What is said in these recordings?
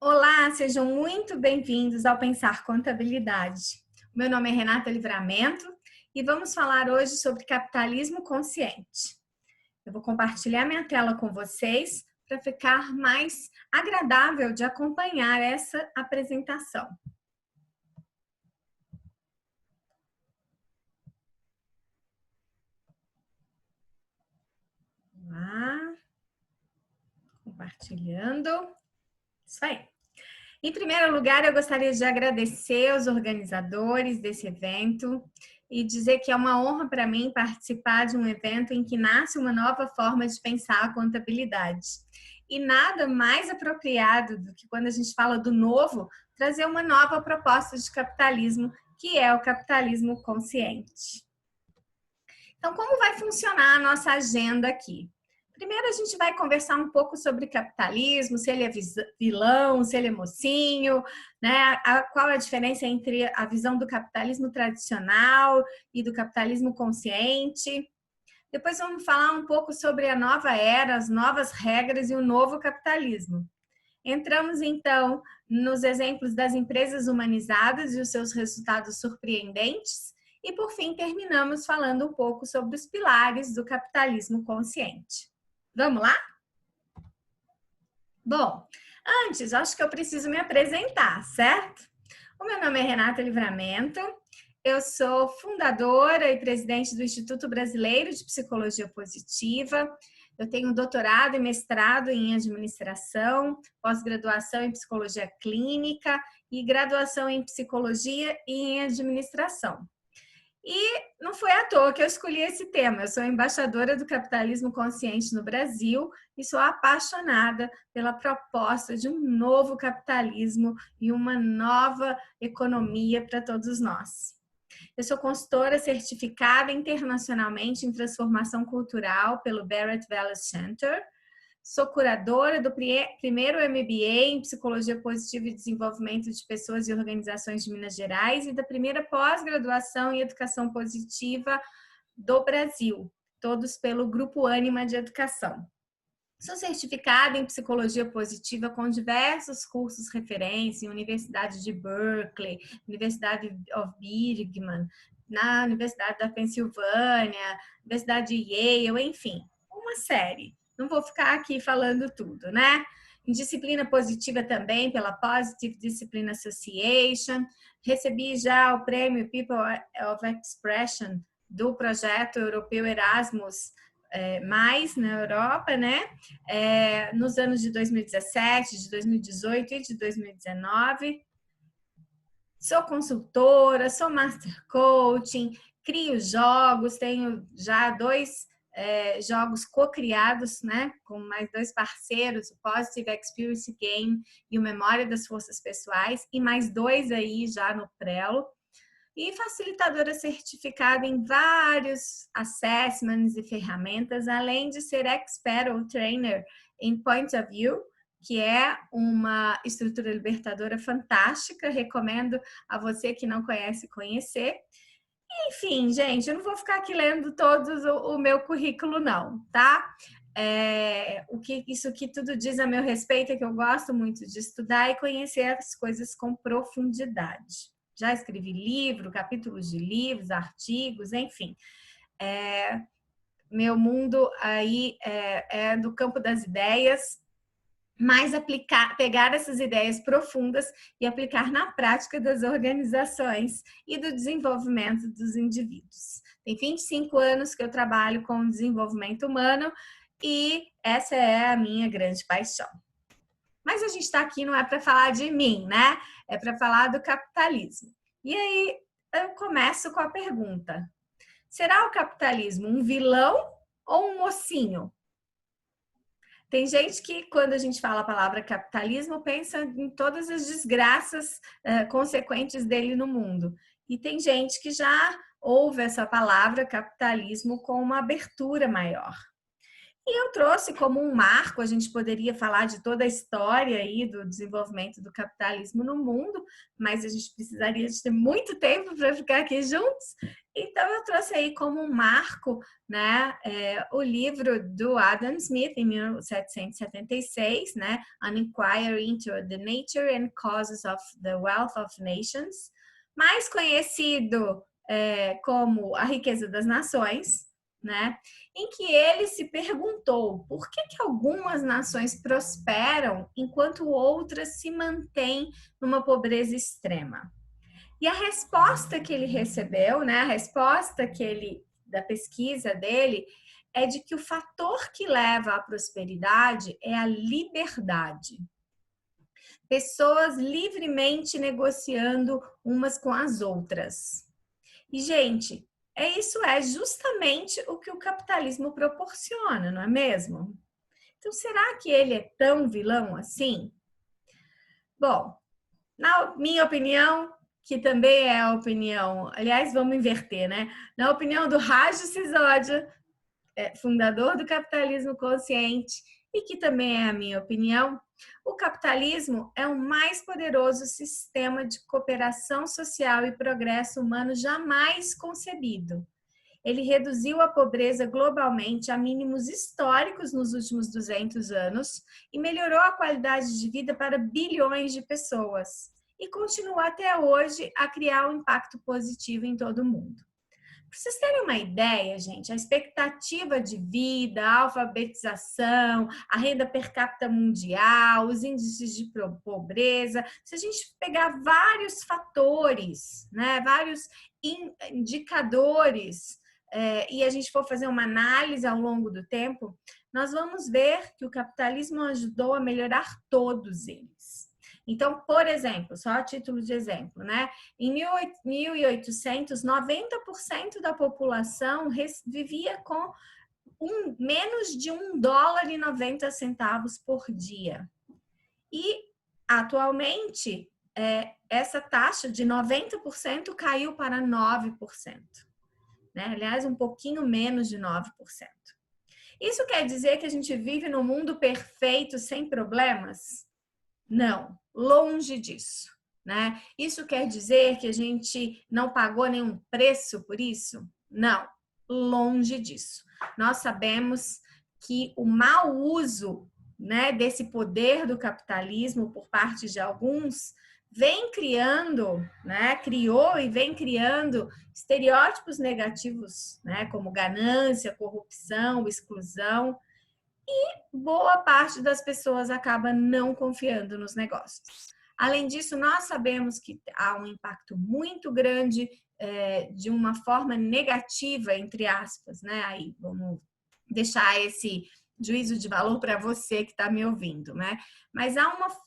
Olá, sejam muito bem-vindos ao Pensar Contabilidade. Meu nome é Renata Livramento e vamos falar hoje sobre capitalismo consciente. Eu vou compartilhar minha tela com vocês para ficar mais agradável de acompanhar essa apresentação. Vamos lá, compartilhando. Isso aí. Em primeiro lugar, eu gostaria de agradecer aos organizadores desse evento e dizer que é uma honra para mim participar de um evento em que nasce uma nova forma de pensar a contabilidade. E nada mais apropriado do que quando a gente fala do novo, trazer uma nova proposta de capitalismo, que é o capitalismo consciente. Então, como vai funcionar a nossa agenda aqui? Primeiro, a gente vai conversar um pouco sobre capitalismo, se ele é vilão, se ele é mocinho, né? Qual é a diferença entre a visão do capitalismo tradicional e do capitalismo consciente. Depois vamos falar um pouco sobre a nova era, as novas regras e o novo capitalismo. Entramos, então, nos exemplos das empresas humanizadas e os seus resultados surpreendentes. E, por fim, terminamos falando um pouco sobre os pilares do capitalismo consciente. Vamos lá? Bom, antes, acho que eu preciso me apresentar, certo? O meu nome é Renata Livramento, eu sou fundadora e presidente do Instituto Brasileiro de Psicologia Positiva. Eu tenho doutorado e mestrado em administração, pós-graduação em psicologia clínica e graduação em psicologia e em administração. E não foi à toa que eu escolhi esse tema. Eu sou embaixadora do capitalismo consciente no Brasil e sou apaixonada pela proposta de um novo capitalismo e uma nova economia para todos nós. Eu sou consultora certificada internacionalmente em transformação cultural pelo Barrett Wallace Center. Sou curadora do primeiro MBA em Psicologia Positiva e Desenvolvimento de Pessoas e Organizações de Minas Gerais e da primeira pós-graduação em Educação Positiva do Brasil, todos pelo Grupo Ânima de Educação. Sou certificada em Psicologia Positiva com diversos cursos referência em Universidade de Berkeley, Universidade of Birmingham, na Universidade da Pensilvânia, Universidade de Yale, enfim, uma série. Não vou ficar aqui falando tudo, né? Em disciplina positiva também, pela Positive Discipline Association. Recebi já o prêmio People of Expression do projeto europeu Erasmus, mais na Europa, né? Nos anos de 2017, de 2018 e de 2019. Sou consultora, sou master coaching, crio jogos, tenho já dois jogos co-criados, né, com mais dois parceiros, o Positive Experience Game e o Memória das Forças Pessoais, e mais dois aí já no Prelo. E facilitadora certificada em vários assessments e ferramentas, além de ser expert ou trainer em Point of View, que é uma estrutura libertadora fantástica, recomendo a você que não conhece conhecer. Enfim, gente, eu não vou ficar aqui lendo todos o meu currículo, não, tá? Isso que tudo diz a meu respeito é que eu gosto muito de estudar e conhecer as coisas com profundidade. Já escrevi livro, capítulos de livros, artigos, enfim. Meu mundo aí é do campo das ideias, mas pegar essas ideias profundas e aplicar na prática das organizações e do desenvolvimento dos indivíduos. Tem 25 anos que eu trabalho com desenvolvimento humano e essa é a minha grande paixão. Mas a gente está aqui não é para falar de mim, né? É para falar do capitalismo. E aí eu começo com a pergunta: será o capitalismo um vilão ou um mocinho? Tem gente que, quando a gente fala a palavra capitalismo, pensa em todas as desgraças consequentes dele no mundo. E tem gente que já ouve essa palavra capitalismo com uma abertura maior. E eu trouxe como um marco, a gente poderia falar de toda a história aí do desenvolvimento do capitalismo no mundo, mas a gente precisaria de ter muito tempo para ficar aqui juntos. Então eu trouxe aí como um marco, né, o livro do Adam Smith em 1776, né, An Inquiry into the Nature and Causes of the Wealth of Nations, mais conhecido como A Riqueza das Nações, né? Em que ele se perguntou por que algumas nações prosperam enquanto outras se mantêm numa pobreza extrema. E a resposta que ele recebeu, né, a resposta da pesquisa dele, é de que o fator que leva à prosperidade é a liberdade. Pessoas livremente negociando umas com as outras. E, gente, isso é justamente o que o capitalismo proporciona, não é mesmo? Então, será que ele é tão vilão assim? Bom, na minha opinião, que também é a opinião, aliás, vamos inverter, né? Na opinião do Raj Sisodia, fundador do Capitalismo Consciente, e que também é a minha opinião, o capitalismo é o mais poderoso sistema de cooperação social e progresso humano jamais concebido. Ele reduziu a pobreza globalmente a mínimos históricos nos últimos 200 anos e melhorou a qualidade de vida para bilhões de pessoas. E continua até hoje a criar um impacto positivo em todo o mundo. Para vocês terem uma ideia, gente, a expectativa de vida, a alfabetização, a renda per capita mundial, os índices de pobreza, se a gente pegar vários fatores, né, vários indicadores, e a gente for fazer uma análise ao longo do tempo, nós vamos ver que o capitalismo ajudou a melhorar todos eles. Então, por exemplo, só a título de exemplo, né? Em 1800, 90% da população vivia com menos de $1,90 por dia. E, atualmente, essa taxa de 90% caiu para 9%. Né? Aliás, um pouquinho menos de 9%. Isso quer dizer que a gente vive num mundo perfeito, sem problemas? Não, longe disso, né? Isso quer dizer que a gente não pagou nenhum preço por isso? Não, longe disso. Nós sabemos que o mau uso, né, desse poder do capitalismo por parte de alguns vem criando, né, criou e vem criando estereótipos negativos, né, como ganância, corrupção, exclusão. Boa parte das pessoas acaba não confiando nos negócios. Além disso, nós sabemos que há um impacto muito grande de uma forma negativa, entre aspas, né? Aí vamos deixar esse juízo de valor para você que está me ouvindo, né? Mas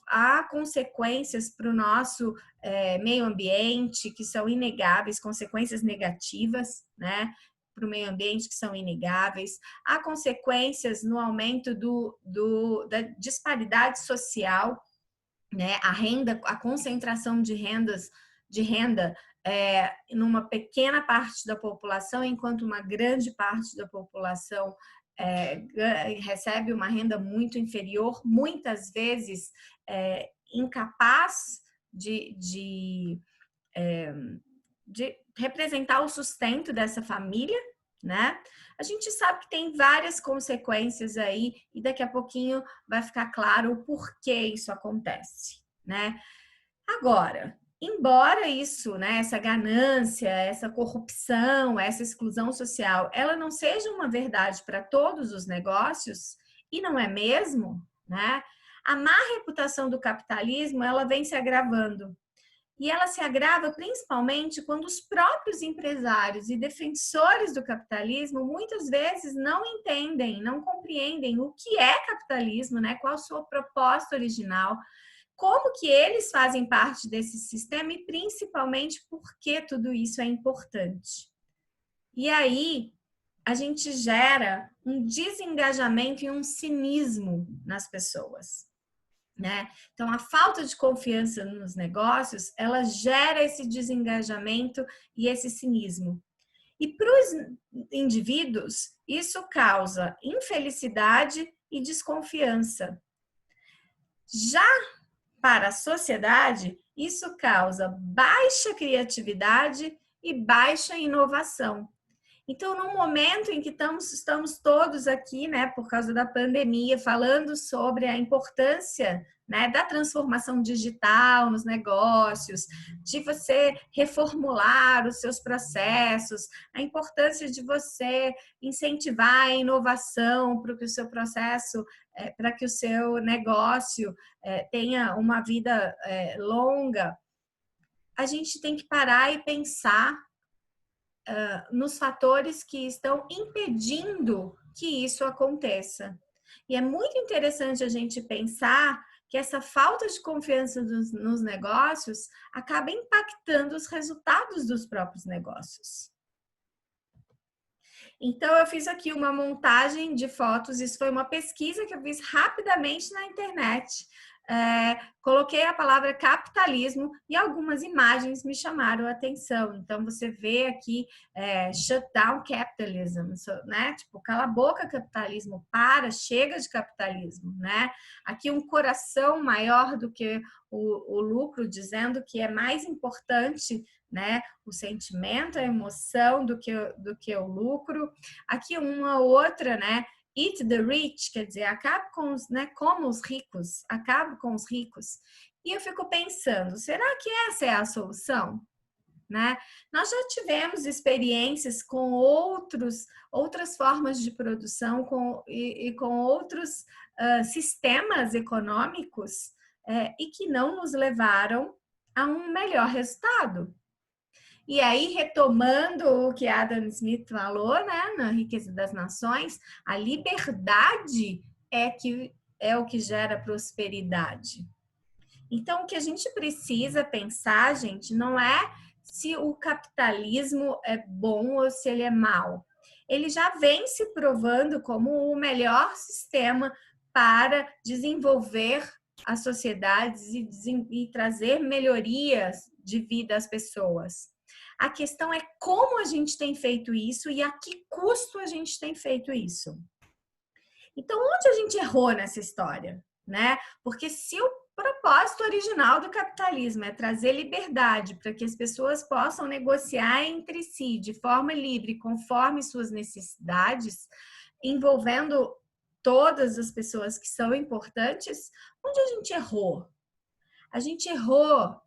há consequências para o nosso meio ambiente que são inegáveis, consequências negativas, né? Para o meio ambiente que são inegáveis, há consequências no aumento da disparidade social, né? A concentração de renda numa pequena parte da população, enquanto uma grande parte da população recebe uma renda muito inferior, muitas vezes incapaz de representar o sustento dessa família, né? A gente sabe que tem várias consequências aí e daqui a pouquinho vai ficar claro o porquê isso acontece, né? Agora, embora isso, né, essa ganância, essa corrupção, essa exclusão social, ela não seja uma verdade para todos os negócios, e não é mesmo, né? A má reputação do capitalismo, ela vem se agravando. E ela se agrava principalmente quando os próprios empresários e defensores do capitalismo muitas vezes não entendem, não compreendem o que é capitalismo, né? Qual a sua proposta original, como que eles fazem parte desse sistema e principalmente por que tudo isso é importante. E aí a gente gera um desengajamento e um cinismo nas pessoas. Né? Então, a falta de confiança nos negócios, ela gera esse desengajamento e esse cinismo. E para os indivíduos, isso causa infelicidade e desconfiança. Já para a sociedade, isso causa baixa criatividade e baixa inovação. Então, no momento em que estamos todos aqui, né, por causa da pandemia, falando sobre a importância, né, da transformação digital nos negócios, de você reformular os seus processos, a importância de você incentivar a inovação para que o seu processo, para que o seu negócio tenha uma vida longa, a gente tem que parar e pensar nos fatores que estão impedindo que isso aconteça. E é muito interessante a gente pensar que essa falta de confiança nos negócios acaba impactando os resultados dos próprios negócios. Então, eu fiz aqui uma montagem de fotos, isso foi uma pesquisa que eu fiz rapidamente na internet. Coloquei a palavra capitalismo e algumas imagens me chamaram a atenção. Então, você vê aqui shut down capitalism, né? Tipo, cala a boca capitalismo, chega de capitalismo, né? Aqui um coração maior do que o lucro, dizendo que é mais importante, né, o sentimento, a emoção do que o lucro. Aqui uma outra, né? Eat the rich, quer dizer, acabe com os, né, como os ricos, acabe com os ricos. E eu fico pensando, será que essa é a solução? Né? Nós já tivemos experiências com outras formas de produção e com outros sistemas econômicos e que não nos levaram a um melhor resultado. E aí, retomando o que Adam Smith falou, né, na Riqueza das Nações, a liberdade é o que gera prosperidade. Então, o que a gente precisa pensar, gente, não é se o capitalismo é bom ou se ele é mau. Ele já vem se provando como o melhor sistema para desenvolver as sociedades e trazer melhorias de vida às pessoas. A questão é como a gente tem feito isso e a que custo a gente tem feito isso. Então, onde a gente errou nessa história, né? Porque se o propósito original do capitalismo é trazer liberdade para que as pessoas possam negociar entre si de forma livre, conforme suas necessidades, envolvendo todas as pessoas que são importantes, onde a gente errou? A gente errou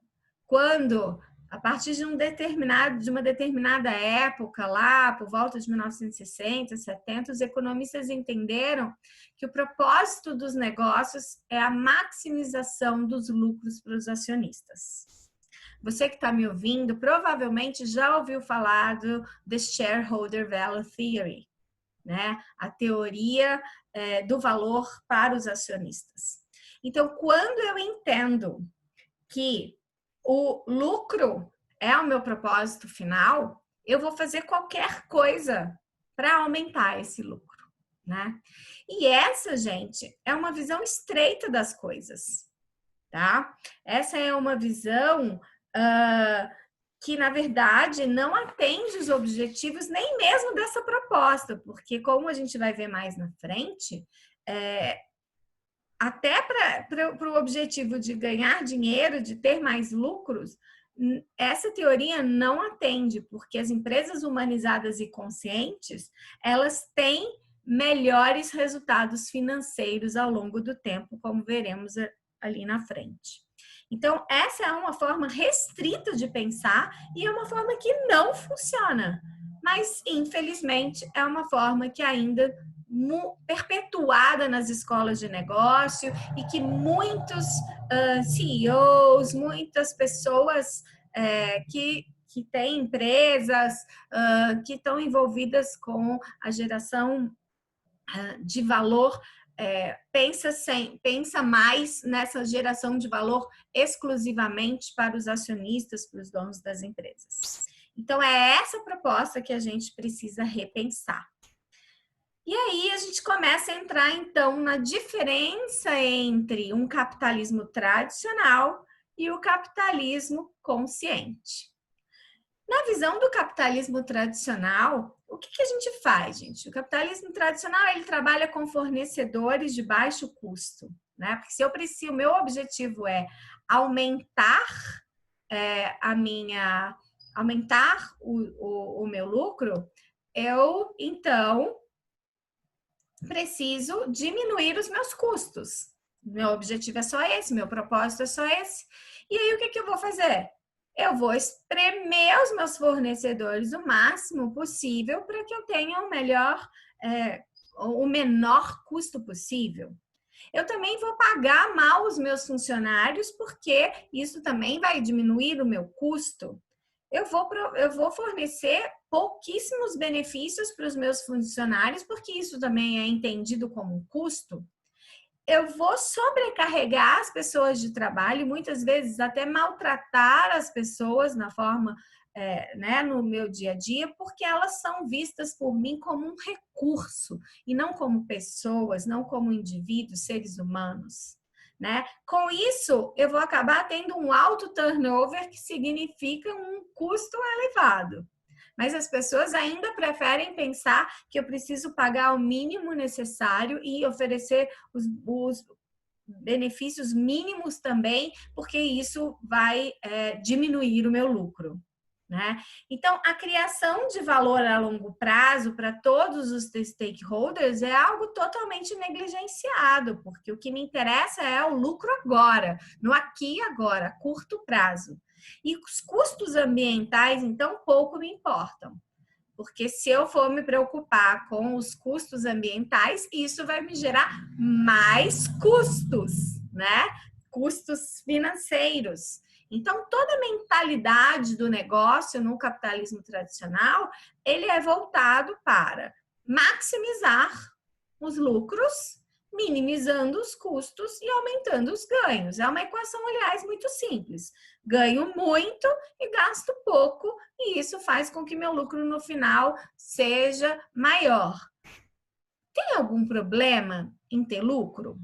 quando, a partir de uma determinada época, lá por volta de 1960, 70, os economistas entenderam que o propósito dos negócios é a maximização dos lucros para os acionistas. Você que está me ouvindo, provavelmente já ouviu falar do The Shareholder Value Theory, né? A teoria do valor para os acionistas. Então, quando eu entendo que o lucro é o meu propósito final, eu vou fazer qualquer coisa para aumentar esse lucro, né? E essa, gente, é uma visão estreita das coisas, tá? Essa é uma visão que, na verdade, não atende os objetivos nem mesmo dessa proposta, porque, como a gente vai ver mais na frente, até para o objetivo de ganhar dinheiro, de ter mais lucros, essa teoria não atende, porque as empresas humanizadas e conscientes, elas têm melhores resultados financeiros ao longo do tempo, como veremos ali na frente. Então, essa é uma forma restrita de pensar e é uma forma que não funciona, mas, infelizmente, é uma forma que ainda perpetuada nas escolas de negócio e que muitos CEOs, muitas pessoas que têm empresas, que estão envolvidas com a geração de valor, pensa mais nessa geração de valor exclusivamente para os acionistas, para os donos das empresas. Então, é essa proposta que a gente precisa repensar. E aí a gente começa a entrar, então, na diferença entre um capitalismo tradicional e o capitalismo consciente. Na visão do capitalismo tradicional, o que a gente faz, gente? O capitalismo tradicional, ele trabalha com fornecedores de baixo custo, né? Porque se eu preciso, o meu objetivo é aumentar aumentar o meu lucro, eu então preciso diminuir os meus custos. Meu objetivo é só esse, meu propósito é só esse. E aí, o que eu vou fazer? Eu vou espremer os meus fornecedores o máximo possível para que eu tenha o menor custo possível. Eu também vou pagar mal os meus funcionários, porque isso também vai diminuir o meu custo. Eu vou fornecer pouquíssimos benefícios para os meus funcionários, porque isso também é entendido como um custo. Eu vou sobrecarregar as pessoas de trabalho, muitas vezes até maltratar as pessoas na forma, né, no meu dia a dia, porque elas são vistas por mim como um recurso e não como pessoas, não como indivíduos, seres humanos. Né? Com isso, eu vou acabar tendo um alto turnover, que significa um custo elevado. Mas as pessoas ainda preferem pensar que eu preciso pagar o mínimo necessário e oferecer os benefícios mínimos também, porque isso vai diminuir o meu lucro. Né? Então, a criação de valor a longo prazo para todos os stakeholders é algo totalmente negligenciado, porque o que me interessa é o lucro agora, no aqui e agora, curto prazo. E os custos ambientais, então, pouco me importam. Porque se eu for me preocupar com os custos ambientais, isso vai me gerar mais custos, né? Custos financeiros. Então, toda a mentalidade do negócio no capitalismo tradicional, ele é voltado para maximizar os lucros, minimizando os custos e aumentando os ganhos. É uma equação, aliás, muito simples. Ganho muito e gasto pouco, e isso faz com que meu lucro no final seja maior. Tem algum problema em ter lucro?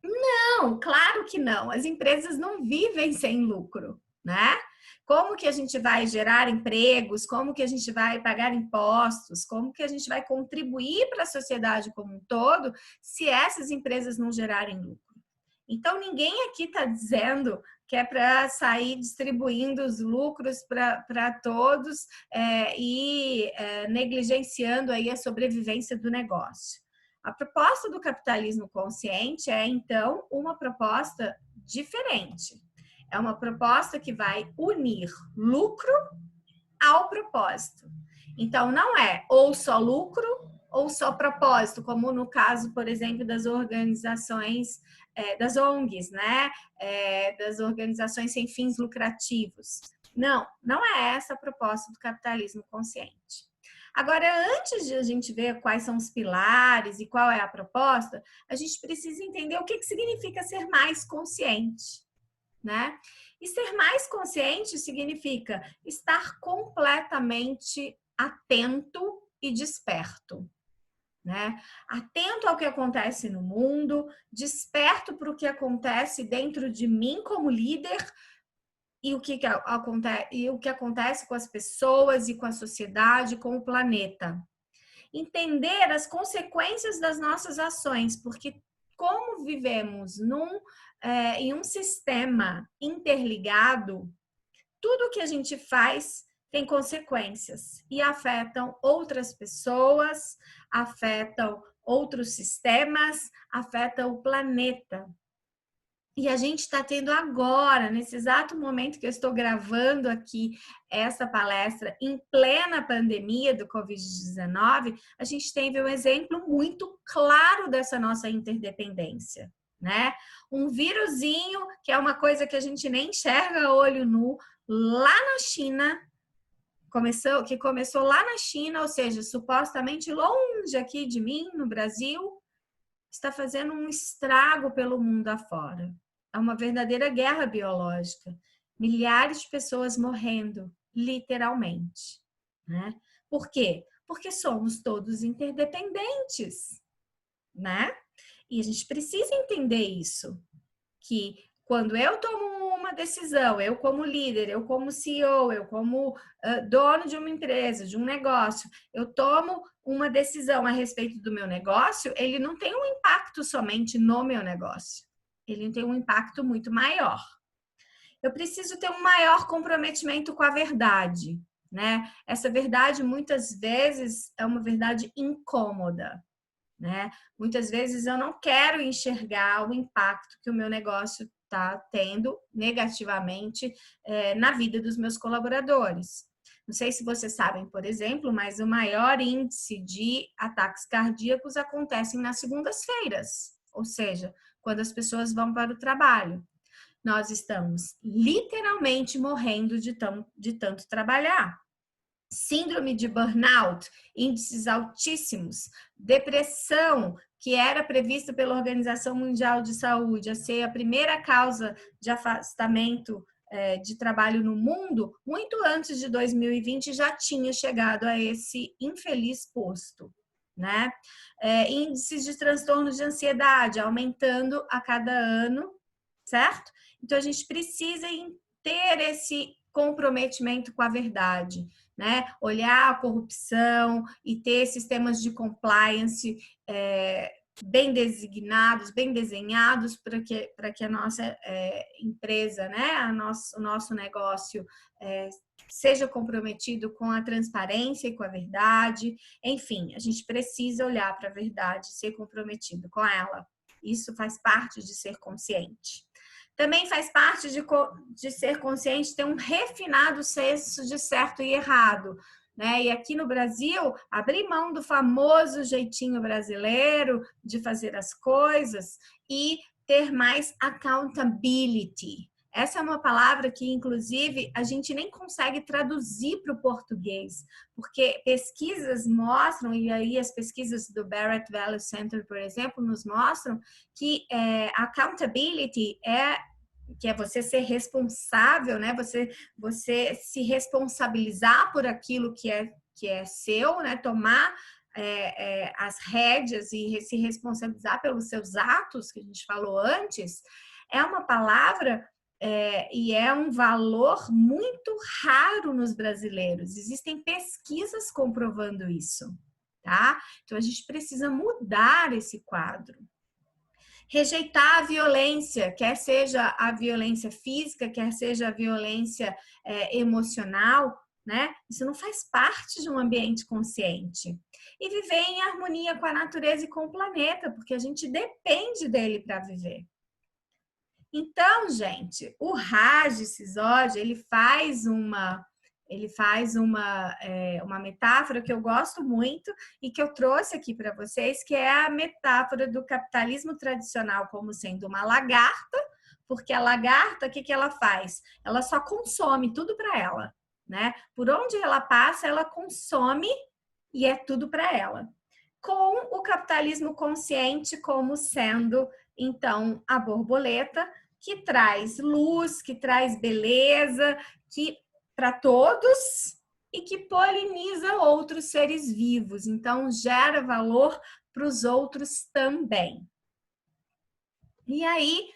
Não, claro que não. As empresas não vivem sem lucro, né? Como que a gente vai gerar empregos? Como que a gente vai pagar impostos? Como que a gente vai contribuir para a sociedade como um todo se essas empresas não gerarem lucro? Então, ninguém aqui está dizendo que é para sair distribuindo os lucros para todos negligenciando aí a sobrevivência do negócio. A proposta do capitalismo consciente é, então, uma proposta diferente. É uma proposta que vai unir lucro ao propósito. Então, não é ou só lucro ou só propósito, como no caso, por exemplo, das organizações, das ONGs, né? Das organizações sem fins lucrativos. Não, não é essa a proposta do capitalismo consciente. Agora, antes de a gente ver quais são os pilares e qual é a proposta, a gente precisa entender o que significa ser mais consciente, né? E ser mais consciente significa estar completamente atento e desperto, né? Atento ao que acontece no mundo, desperto para o que acontece dentro de mim como líder e o que acontece com as pessoas e com a sociedade, com o planeta. Entender as consequências das nossas ações, porque como vivemos em um sistema interligado, tudo que a gente faz tem consequências e afetam outras pessoas, afetam outros sistemas, afetam o planeta. E a gente está tendo agora, nesse exato momento que eu estou gravando aqui essa palestra, em plena pandemia do Covid-19, a gente teve um exemplo muito claro dessa nossa interdependência, né? Um vírusinho, que é uma coisa que a gente nem enxerga a olho nu, lá na China, que começou lá na China, ou seja, supostamente longe aqui de mim, no Brasil, está fazendo um estrago pelo mundo afora. É uma verdadeira guerra biológica. Milhares de pessoas morrendo, literalmente. Né? Por quê? Porque somos todos interdependentes. Né? E a gente precisa entender isso. Que quando eu tomo uma decisão, eu como líder, eu como CEO, eu como dono de uma empresa, de um negócio, eu tomo uma decisão a respeito do meu negócio, ele não tem um impacto somente no meu negócio, ele tem um impacto muito maior. Eu preciso ter um maior comprometimento com a verdade, né? Essa verdade muitas vezes é uma verdade incômoda, né? Muitas vezes eu não quero enxergar o impacto que o meu negócio está tendo negativamente na vida dos meus colaboradores. Não sei se vocês sabem, por exemplo, mas o maior índice de ataques cardíacos acontecem nas segundas-feiras, ou seja, quando as pessoas vão para o trabalho. Nós estamos literalmente morrendo de tanto trabalhar. Síndrome de burnout, índices altíssimos, depressão, que era prevista pela Organização Mundial de Saúde a ser a primeira causa de afastamento de trabalho no mundo, muito antes de 2020 já tinha chegado a esse infeliz posto, né? Índices de transtornos de ansiedade aumentando a cada ano, certo? Então a gente precisa ter esse comprometimento com a verdade, né? Olhar a corrupção e ter sistemas de compliance bem designados, bem desenhados para que a nossa empresa, né? O nosso negócio seja comprometido com a transparência e com a verdade. Enfim, a gente precisa olhar para a verdade, ser comprometido com ela. Isso faz parte de ser consciente. Também faz parte de ser consciente, ter um refinado senso de certo e errado, né? E aqui no Brasil, abrir mão do famoso jeitinho brasileiro de fazer as coisas e ter mais accountability. Essa é uma palavra que, inclusive, a gente nem consegue traduzir para o português, porque pesquisas mostram, e aí as pesquisas do Barrett Value Center, por exemplo, nos mostram que accountability que é você ser responsável, né? Você se responsabilizar por aquilo que é seu, né? Tomar as rédeas e se responsabilizar pelos seus atos, que a gente falou antes, é uma palavra e é um valor muito raro nos brasileiros. Existem pesquisas comprovando isso, tá? Então a gente precisa mudar esse quadro. Rejeitar a violência, quer seja a violência física, quer seja a violência emocional, né? Isso não faz parte de um ambiente consciente. E viver em harmonia com a natureza e com o planeta, porque a gente depende dele para viver. Então, gente, o Raj Sisodia, ele faz uma metáfora que eu gosto muito e que eu trouxe aqui para vocês, que é a metáfora do capitalismo tradicional como sendo uma lagarta, porque a lagarta, o que ela faz? Ela só consome tudo para ela, né? Por onde ela passa, ela consome e é tudo para ela. Com o capitalismo consciente como sendo, então, a borboleta, que traz luz, que traz beleza, que para todos e que poliniza outros seres vivos. Então, gera valor para os outros também. E aí,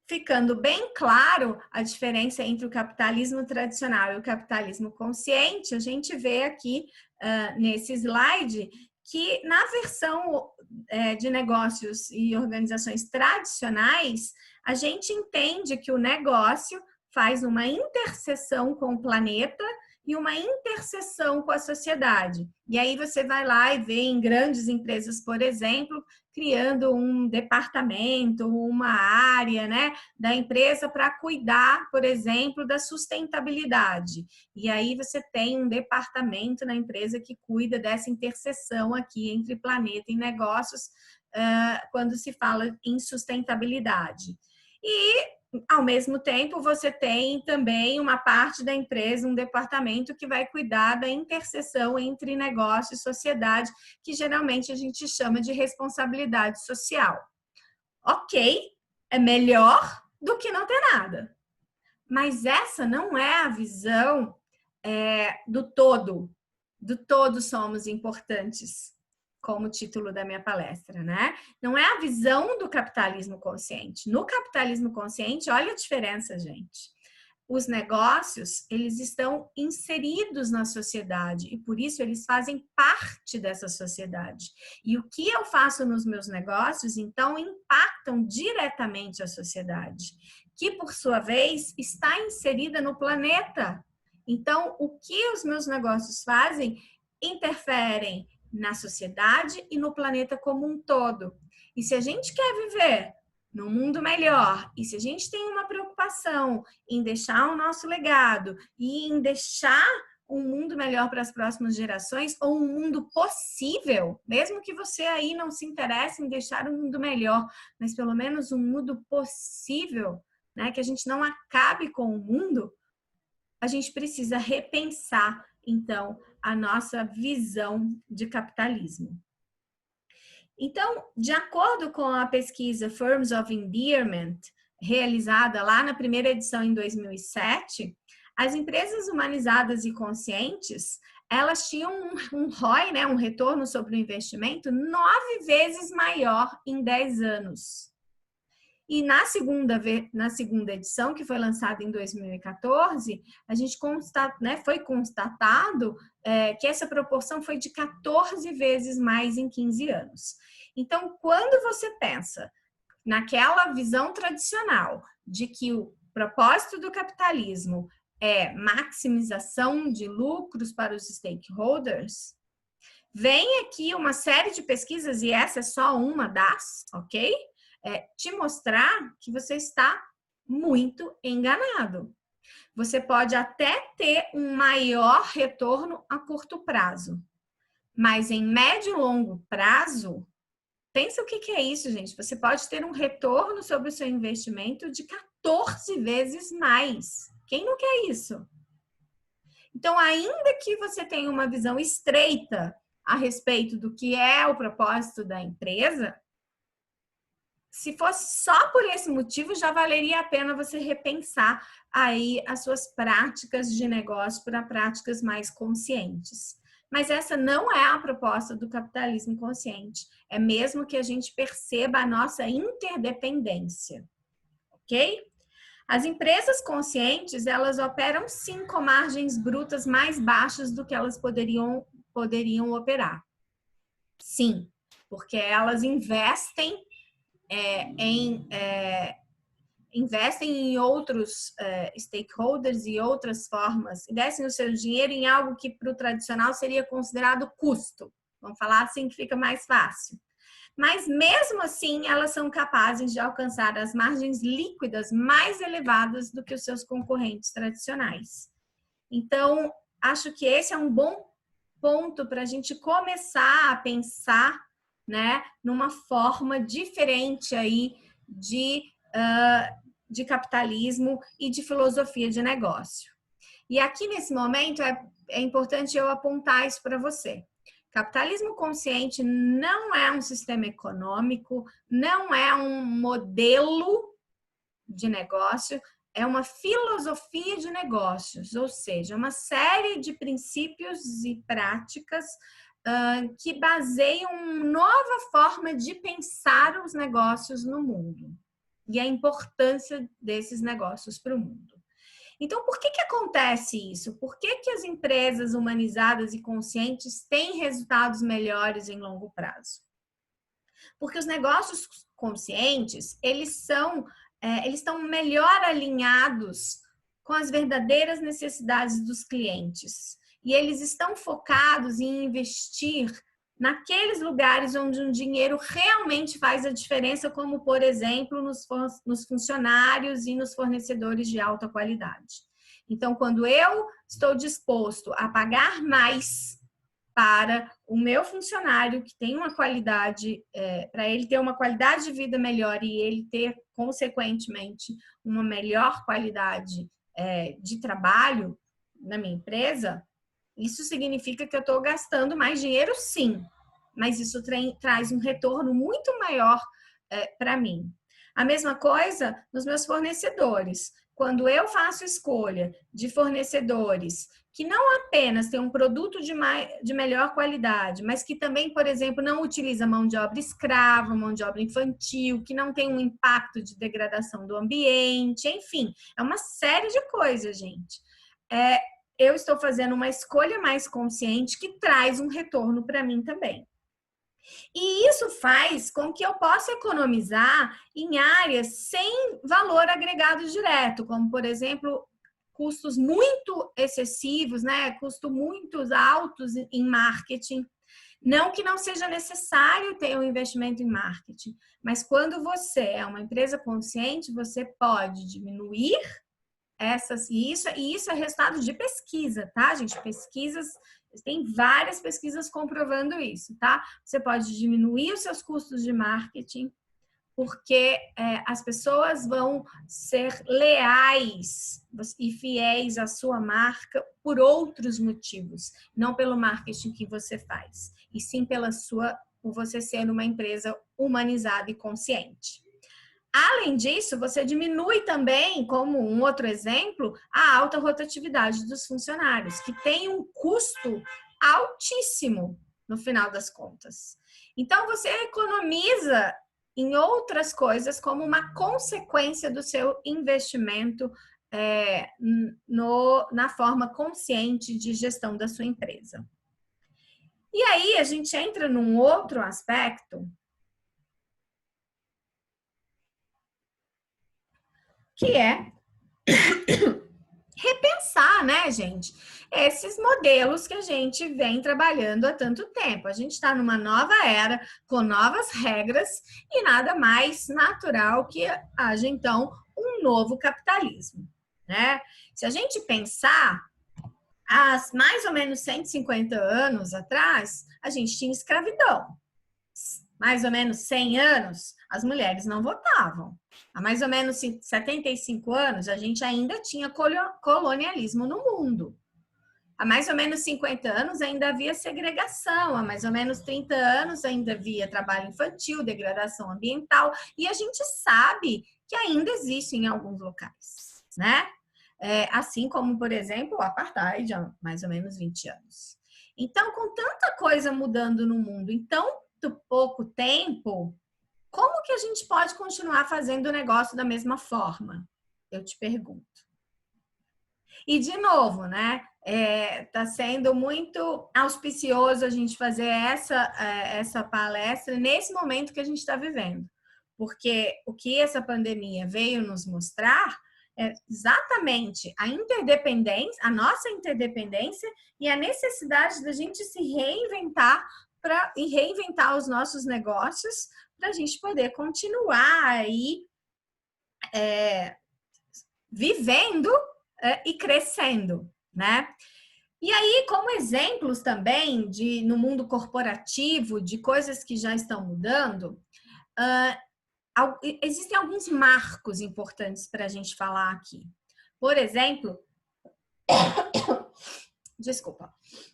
ficando bem claro a diferença entre o capitalismo tradicional e o capitalismo consciente, a gente vê aqui nesse slide que na versão de negócios e organizações tradicionais, a gente entende que o negócio faz uma interseção com o planeta e uma interseção com a sociedade. E aí você vai lá e vê em grandes empresas, por exemplo, criando um departamento, uma área, né, da empresa para cuidar, por exemplo, da sustentabilidade. E aí você tem um departamento na empresa que cuida dessa interseção aqui entre planeta e negócios, quando se fala em sustentabilidade. E, ao mesmo tempo, você tem também uma parte da empresa, um departamento que vai cuidar da interseção entre negócio e sociedade, que geralmente a gente chama de responsabilidade social. Ok, é melhor do que não ter nada. Mas essa não é a visão do todo. Do todo somos importantes. como título da minha palestra, né? Não é a visão do capitalismo consciente. No capitalismo consciente, olha a diferença, gente. Os negócios, eles estão inseridos na sociedade e por isso eles fazem parte dessa sociedade. E o que eu faço nos meus negócios, então, impactam diretamente a sociedade, que por sua vez está inserida no planeta. Então, o que os meus negócios fazem interferem na sociedade e no planeta como um todo. E se a gente quer viver num mundo melhor, e se a gente tem uma preocupação em deixar o nosso legado e em deixar um mundo melhor para as próximas gerações, ou um mundo possível, mesmo que você aí não se interesse em deixar um mundo melhor, mas pelo menos um mundo possível, né, que a gente não acabe com o mundo, a gente precisa repensar, então, a nossa visão de capitalismo. Então, de acordo com a pesquisa Firms of Endearment, realizada lá na primeira edição em 2007, as empresas humanizadas e conscientes, elas tinham um ROI, né, um retorno sobre o investimento, 9 vezes maior em 10 anos. E na segunda edição, que foi lançada em 2014, a gente foi constatado que essa proporção foi de 14 vezes mais em 15 anos. Então, quando você pensa naquela visão tradicional de que o propósito do capitalismo é maximização de lucros para os stakeholders, vem aqui uma série de pesquisas, e essa é só uma das, ok? Te mostrar que você está muito enganado. Você pode até ter um maior retorno a curto prazo, mas em médio e longo prazo, pensa o que é isso, gente. Você pode ter um retorno sobre o seu investimento de 14 vezes mais. Quem não quer isso? Então, ainda que você tenha uma visão estreita a respeito do que é o propósito da empresa, se fosse só por esse motivo, já valeria a pena você repensar aí as suas práticas de negócio para práticas mais conscientes. Mas essa não é a proposta do capitalismo consciente. É mesmo que a gente perceba a nossa interdependência, ok? As empresas conscientes, elas operam sim com margens brutas mais baixas do que elas poderiam operar. Sim, porque elas investem em outros stakeholders e outras formas, investem o seu dinheiro em algo que para o tradicional seria considerado custo. Vamos falar assim que fica mais fácil. Mas mesmo assim, elas são capazes de alcançar as margens líquidas mais elevadas do que os seus concorrentes tradicionais. Então, acho que esse é um bom ponto para a gente começar a pensar, né, numa forma diferente aí de capitalismo e de filosofia de negócio. E aqui nesse momento é importante eu apontar isso para você. Capitalismo consciente não é um sistema econômico, não é um modelo de negócio, é uma filosofia de negócios, ou seja, uma série de princípios e práticas que baseiam uma nova forma de pensar os negócios no mundo e a importância desses negócios para o mundo. Então, por que acontece isso? Por que as empresas humanizadas e conscientes têm resultados melhores em longo prazo? Porque os negócios conscientes, eles estão melhor alinhados com as verdadeiras necessidades dos clientes. E eles estão focados em investir naqueles lugares onde o dinheiro realmente faz a diferença, como, por exemplo, nos funcionários e nos fornecedores de alta qualidade. Então, quando eu estou disposto a pagar mais para o meu funcionário que tem uma qualidade, para ele ter uma qualidade de vida melhor e ele ter, consequentemente, uma melhor qualidade de trabalho na minha empresa, isso significa que eu estou gastando mais dinheiro, sim, mas isso traz um retorno muito maior para mim. A mesma coisa nos meus fornecedores. quando eu faço escolha de fornecedores que não apenas tem um produto de melhor qualidade, mas que também, por exemplo, não utiliza mão de obra escrava, mão de obra infantil, que não tem um impacto de degradação do ambiente, enfim, é uma série de coisas, gente. Eu estou fazendo uma escolha mais consciente que traz um retorno para mim também. E isso faz com que eu possa economizar em áreas sem valor agregado direto, como, por exemplo, custos muito excessivos, né? Custos muito altos em marketing. Não que não seja necessário ter um investimento em marketing, mas quando você é uma empresa consciente, você pode diminuir e isso é resultado de pesquisa, tá, gente? Tem várias pesquisas comprovando isso, tá? Você pode diminuir os seus custos de marketing, porque as pessoas vão ser leais e fiéis à sua marca por outros motivos, não pelo marketing que você faz, e sim por você ser uma empresa humanizada e consciente. Além disso, você diminui também, como um outro exemplo, a alta rotatividade dos funcionários, que tem um custo altíssimo no final das contas. Então, você economiza em outras coisas como uma consequência do seu investimento na forma consciente de gestão da sua empresa. E aí, a gente entra num outro aspecto, que é repensar, né, gente? Esses modelos que a gente vem trabalhando há tanto tempo. A gente está numa nova era, com novas regras, e nada mais natural que haja, então, um novo capitalismo, né? Se a gente pensar, há mais ou menos 150 anos atrás, a gente tinha escravidão. Mais ou menos 100 anos, as mulheres não votavam. Há mais ou menos 75 anos, a gente ainda tinha colonialismo no mundo. Há mais ou menos 50 anos ainda havia segregação, há mais ou menos 30 anos ainda havia trabalho infantil, degradação ambiental, e a gente sabe que ainda existe em alguns locais, né? Assim como, por exemplo, o apartheid há mais ou menos 20 anos. Então, com tanta coisa mudando no mundo, então pouco tempo, como que a gente pode continuar fazendo o negócio da mesma forma? Eu te pergunto. E, de novo, né? Tá sendo muito auspicioso a gente fazer essa palestra nesse momento que a gente está vivendo. Porque o que essa pandemia veio nos mostrar é exatamente a interdependência, a nossa interdependência e a necessidade da gente se reinventar e reinventar os nossos negócios para a gente poder continuar aí vivendo e crescendo, né? E aí, como exemplos também no mundo corporativo, de coisas que já estão mudando, existem alguns marcos importantes para a gente falar aqui. Por exemplo,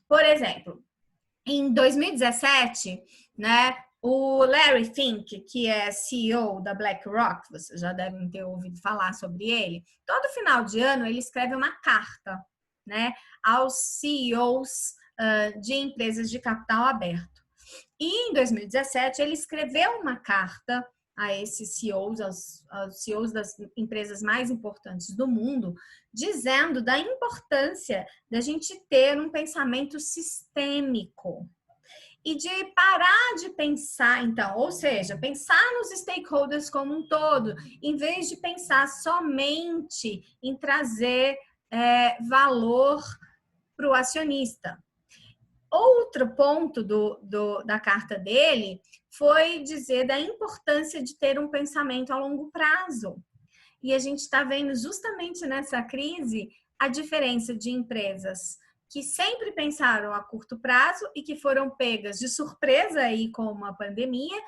por exemplo, em 2017, né, o Larry Fink, que é CEO da BlackRock, vocês já devem ter ouvido falar sobre ele, todo final de ano ele escreve uma carta, né, aos CEOs de empresas de capital aberto. E em 2017 ele escreveu uma carta a esses CEOs, aos CEOs das empresas mais importantes do mundo, dizendo da importância da gente ter um pensamento sistêmico e de parar de pensar, então, ou seja, pensar nos stakeholders como um todo, em vez de pensar somente em trazer valor para o acionista. Outro ponto da carta dele foi dizer da importância de ter um pensamento a longo prazo. E a gente está vendo justamente nessa crise a diferença de empresas que sempre pensaram a curto prazo e que foram pegas de surpresa aí com a pandemia.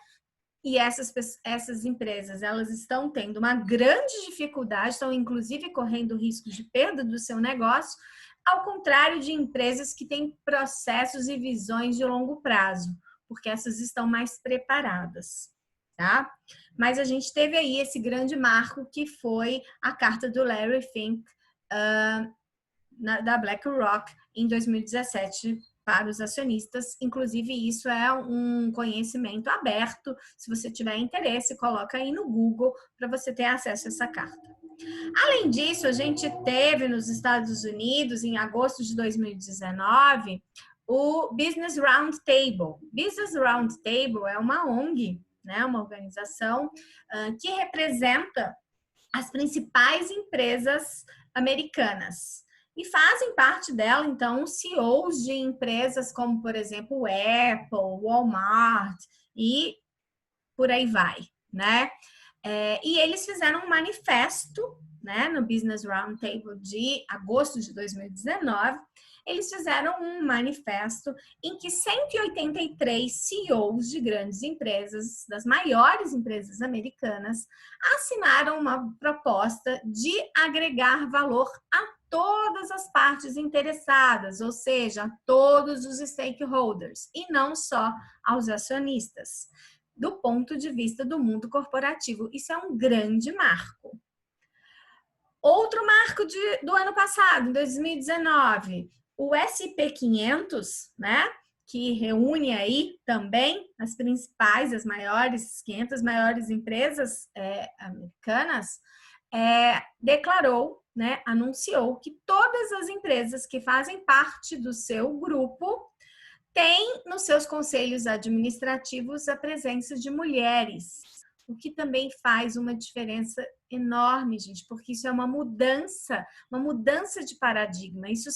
E essas empresas, elas estão tendo uma grande dificuldade, estão inclusive correndo risco de perda do seu negócio, ao contrário de empresas que têm processos e visões de longo prazo, porque essas estão mais preparadas, tá? Mas a gente teve aí esse grande marco que foi a carta do Larry Fink da BlackRock em 2017 para os acionistas. Inclusive, isso é um conhecimento aberto. Se você tiver interesse, coloca aí no Google para você ter acesso a essa carta. Além disso, a gente teve nos Estados Unidos, em agosto de 2019, o Business Roundtable. Business Roundtable é uma ONG, né, uma organização que representa as principais empresas americanas. E fazem parte dela, então, CEOs de empresas como, por exemplo, Apple, Walmart e por aí vai, né? E eles fizeram um manifesto, né, no Business Roundtable de agosto de 2019, eles fizeram um manifesto em que 183 CEOs de grandes empresas, das maiores empresas americanas, assinaram uma proposta de agregar valor a todas as partes interessadas, ou seja, a todos os stakeholders, e não só aos acionistas, do ponto de vista do mundo corporativo. Isso é um grande marco. Outro marco do ano passado, em 2019, o SP500, né, que reúne aí também as principais, as maiores, 500 maiores empresas americanas, declarou, né, anunciou que todas as empresas que fazem parte do seu grupo têm nos seus conselhos administrativos a presença de mulheres, o que também faz uma diferença enorme, gente, porque isso é uma mudança de paradigma. Isso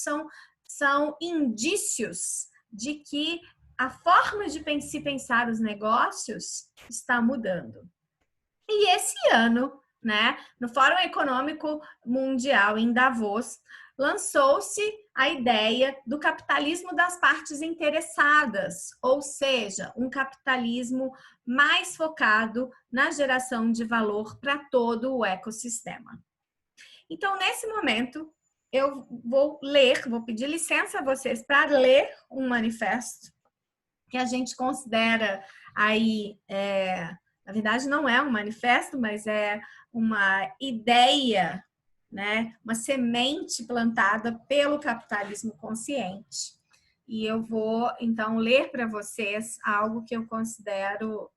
são indícios de que a forma de se pensar os negócios está mudando. E esse ano, né, no Fórum Econômico Mundial em Davos, lançou-se a ideia do capitalismo das partes interessadas, ou seja, um capitalismo mais focado na geração de valor para todo o ecossistema. Então, nesse momento, eu vou pedir licença a vocês para ler um manifesto que a gente considera aí, na verdade não é um manifesto, mas é uma ideia, né? Uma semente plantada pelo capitalismo consciente. E eu vou, então, ler para vocês algo que eu considero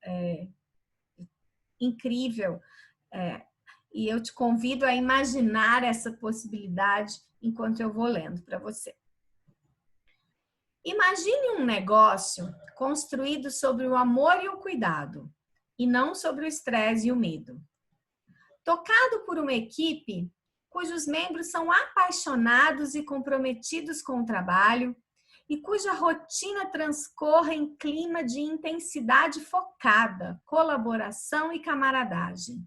incrível. E eu te convido a imaginar essa possibilidade enquanto eu vou lendo para você. Imagine um negócio construído sobre o amor e o cuidado, e não sobre o estresse e o medo. Tocado por uma equipe cujos membros são apaixonados e comprometidos com o trabalho e cuja rotina transcorre em clima de intensidade focada, colaboração e camaradagem.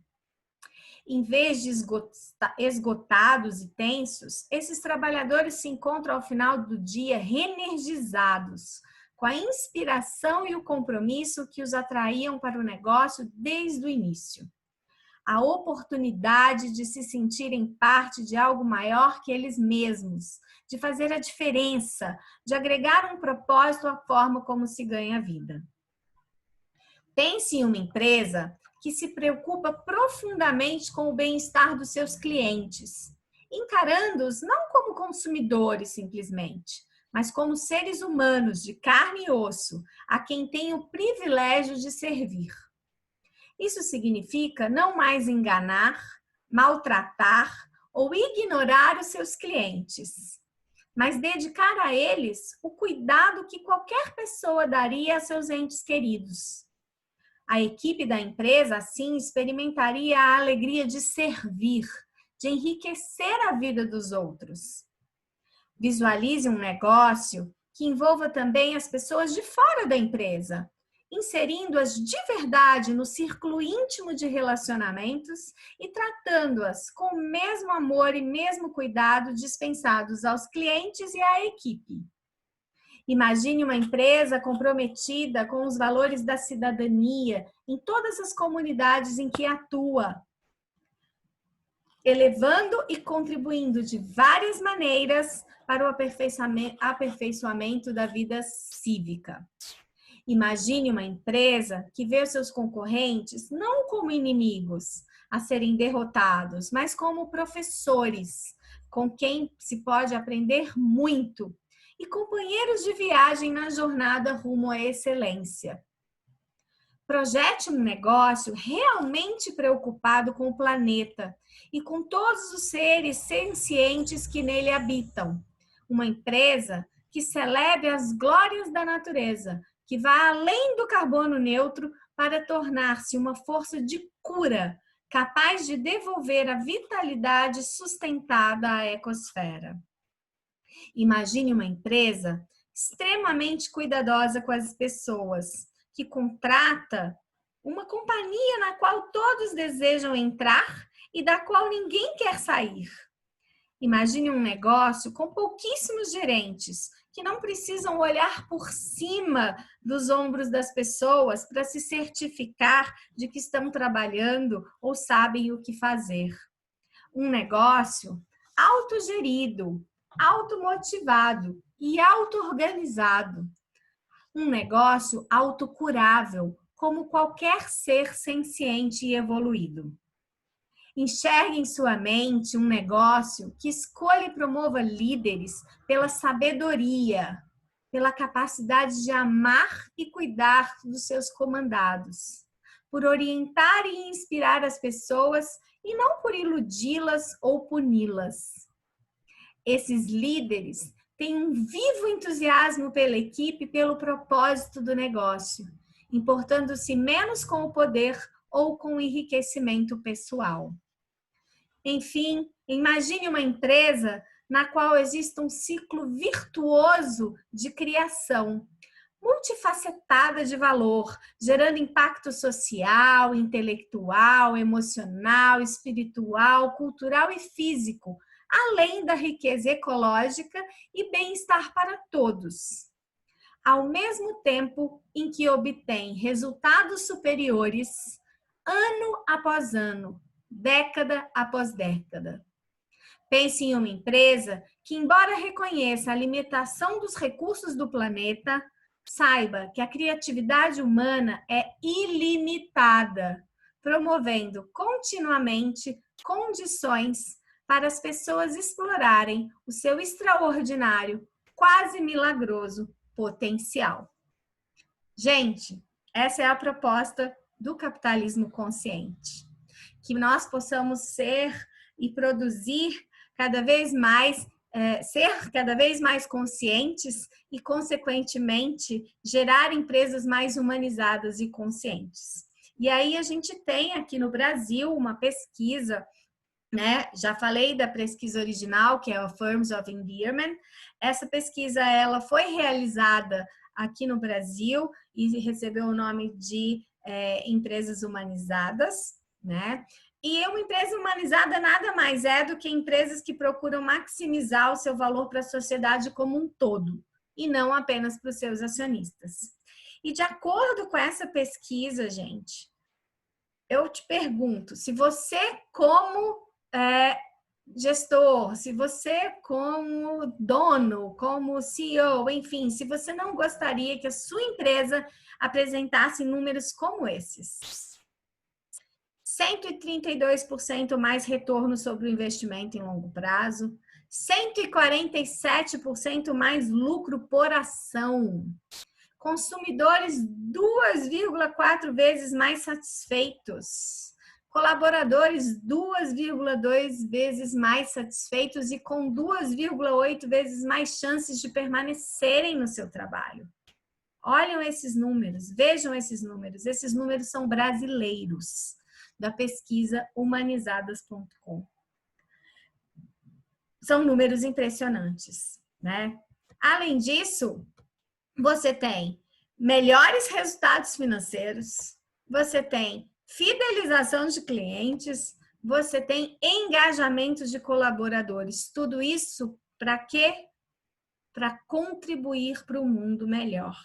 Em vez de esgotados e tensos, esses trabalhadores se encontram ao final do dia reenergizados, com a inspiração e o compromisso que os atraíam para o negócio desde o início. A oportunidade de se sentirem parte de algo maior que eles mesmos, de fazer a diferença, de agregar um propósito à forma como se ganha a vida. Pense em uma empresa que se preocupa profundamente com o bem-estar dos seus clientes, encarando-os não como consumidores simplesmente, mas como seres humanos de carne e osso, a quem tem o privilégio de servir. Isso significa não mais enganar, maltratar ou ignorar os seus clientes, mas dedicar a eles o cuidado que qualquer pessoa daria a seus entes queridos. A equipe da empresa, assim, experimentaria a alegria de servir, de enriquecer a vida dos outros. Visualize um negócio que envolva também as pessoas de fora da empresa, inserindo-as de verdade no círculo íntimo de relacionamentos e tratando-as com o mesmo amor e mesmo cuidado dispensados aos clientes e à equipe. Imagine uma empresa comprometida com os valores da cidadania em todas as comunidades em que atua, elevando e contribuindo de várias maneiras para o aperfeiçoamento da vida cívica. Imagine uma empresa que vê os seus concorrentes não como inimigos a serem derrotados, mas como professores, com quem se pode aprender muito e companheiros de viagem na jornada rumo à excelência. Projete um negócio realmente preocupado com o planeta e com todos os seres sencientes que nele habitam. Uma empresa que celebre as glórias da natureza, que vá além do carbono neutro para tornar-se uma força de cura, capaz de devolver a vitalidade sustentada à ecosfera. Imagine uma empresa extremamente cuidadosa com as pessoas, que contrata uma companhia na qual todos desejam entrar e da qual ninguém quer sair. Imagine um negócio com pouquíssimos gerentes, que não precisam olhar por cima dos ombros das pessoas para se certificar de que estão trabalhando ou sabem o que fazer. Um negócio autogerido, automotivado e auto-organizado. Um negócio autocurável, como qualquer ser senciente e evoluído. Enxergue em sua mente um negócio que escolha e promova líderes pela sabedoria, pela capacidade de amar e cuidar dos seus comandados, por orientar e inspirar as pessoas e não por iludi-las ou puni-las. Esses líderes têm um vivo entusiasmo pela equipe e pelo propósito do negócio, importando-se menos com o poder ou com o enriquecimento pessoal. Enfim, imagine uma empresa na qual existe um ciclo virtuoso de criação, multifacetada de valor, gerando impacto social, intelectual, emocional, espiritual, cultural e físico, além da riqueza ecológica e bem-estar para todos. Ao mesmo tempo em que obtém resultados superiores, ano após ano, década após década. Pense em uma empresa que, embora reconheça a limitação dos recursos do planeta, saiba que a criatividade humana é ilimitada, promovendo continuamente condições para as pessoas explorarem o seu extraordinário, quase milagroso potencial. Gente, essa é a proposta do capitalismo consciente. Que nós possamos ser e produzir cada vez mais, ser cada vez mais conscientes e, consequentemente, gerar empresas mais humanizadas e conscientes. E aí a gente tem aqui no Brasil uma pesquisa, né? Já falei da pesquisa original, que é a Firms of Endearment. Essa pesquisa ela foi realizada aqui no Brasil e recebeu o nome de empresas humanizadas, né? E uma empresa humanizada nada mais é do que empresas que procuram maximizar o seu valor para a sociedade como um todo, e não apenas para os seus acionistas. E de acordo com essa pesquisa, gente, eu te pergunto, se você como gestor, se você como dono, como CEO, enfim, se você não gostaria que a sua empresa apresentasse números como esses. 132% mais retorno sobre o investimento em longo prazo, 147% mais lucro por ação, consumidores 2,4 vezes mais satisfeitos, colaboradores 2,2 vezes mais satisfeitos e com 2,8 vezes mais chances de permanecerem no seu trabalho. Olhem esses números, vejam esses números são brasileiros, da pesquisa humanizadas.com. São números impressionantes, né? Além disso, você tem melhores resultados financeiros, você tem fidelização de clientes, você tem engajamento de colaboradores. Tudo isso para quê? Para contribuir para um mundo melhor.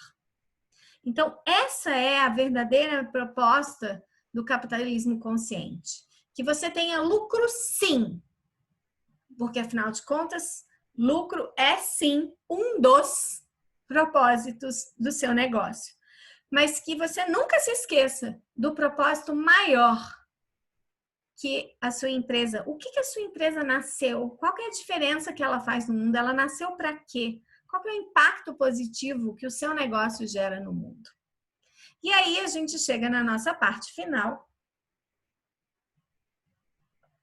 Então, essa é a verdadeira proposta do capitalismo consciente. Que você tenha lucro, sim, porque, afinal de contas, lucro é, sim, um dos propósitos do seu negócio. mas que você nunca se esqueça do propósito maior que a sua empresa, o que a sua empresa nasceu, qual que é a diferença que ela faz no mundo, ela nasceu para quê? Qual que é o impacto positivo que o seu negócio gera no mundo? E aí a gente chega na nossa parte final,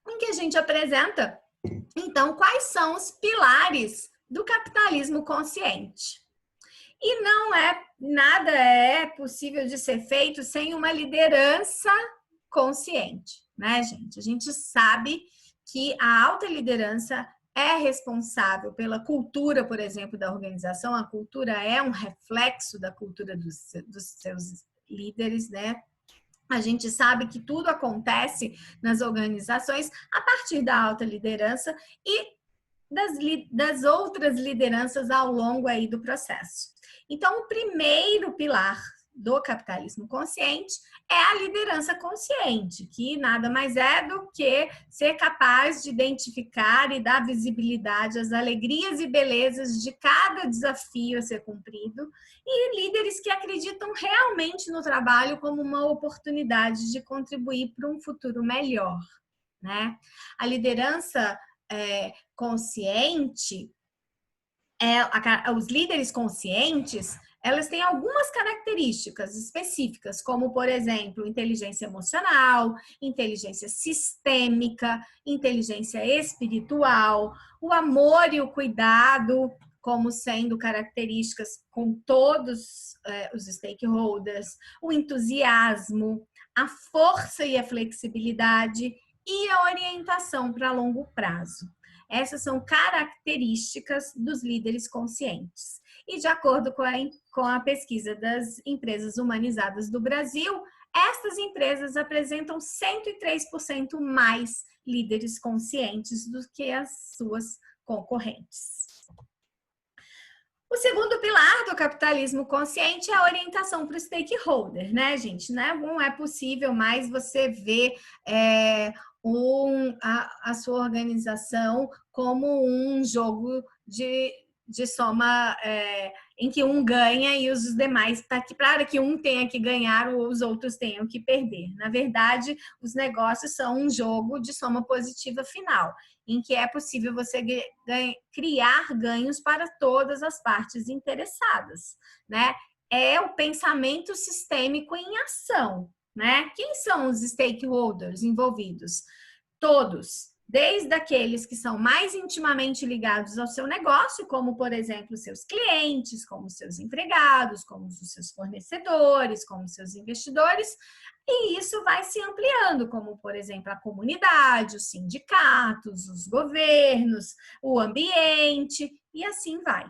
em que a gente apresenta, então, quais são os pilares do capitalismo consciente. E nada é possível de ser feito sem uma liderança consciente, né, gente? A gente sabe que a alta liderança é responsável pela cultura, por exemplo, da organização. A cultura é um reflexo da cultura dos seus líderes, né? A gente sabe que tudo acontece nas organizações a partir da alta liderança e das outras lideranças ao longo aí do processo. Então, o primeiro pilar do capitalismo consciente é a liderança consciente, que nada mais é do que ser capaz de identificar e dar visibilidade às alegrias e belezas de cada desafio a ser cumprido, e líderes que acreditam realmente no trabalho como uma oportunidade de contribuir para um futuro melhor, né? A liderança consciente, os líderes conscientes, elas têm algumas características específicas, como, por exemplo, inteligência emocional, inteligência sistêmica, inteligência espiritual, o amor e o cuidado, como sendo características com todos os stakeholders, o entusiasmo, a força e a flexibilidade e a orientação para longo prazo. Essas são características dos líderes conscientes. E de acordo com a pesquisa das empresas humanizadas do Brasil, estas empresas apresentam 103% mais líderes conscientes do que as suas concorrentes. O segundo pilar do capitalismo consciente é a orientação para o stakeholder, né, gente? Não é possível mais você ver a sua organização como um jogo de soma em que um ganha e os demais, para que um tenha que ganhar, os outros tenham que perder. Na verdade, os negócios são um jogo de soma positiva final, em que é possível você criar ganhos para todas as partes interessadas, né? É o pensamento sistêmico em ação, né? Quem são os stakeholders envolvidos? Todos, desde aqueles que são mais intimamente ligados ao seu negócio, como, por exemplo, seus clientes, como seus empregados, como os seus fornecedores, como seus investidores, e isso vai se ampliando, como, por exemplo, a comunidade, os sindicatos, os governos, o ambiente, e assim vai.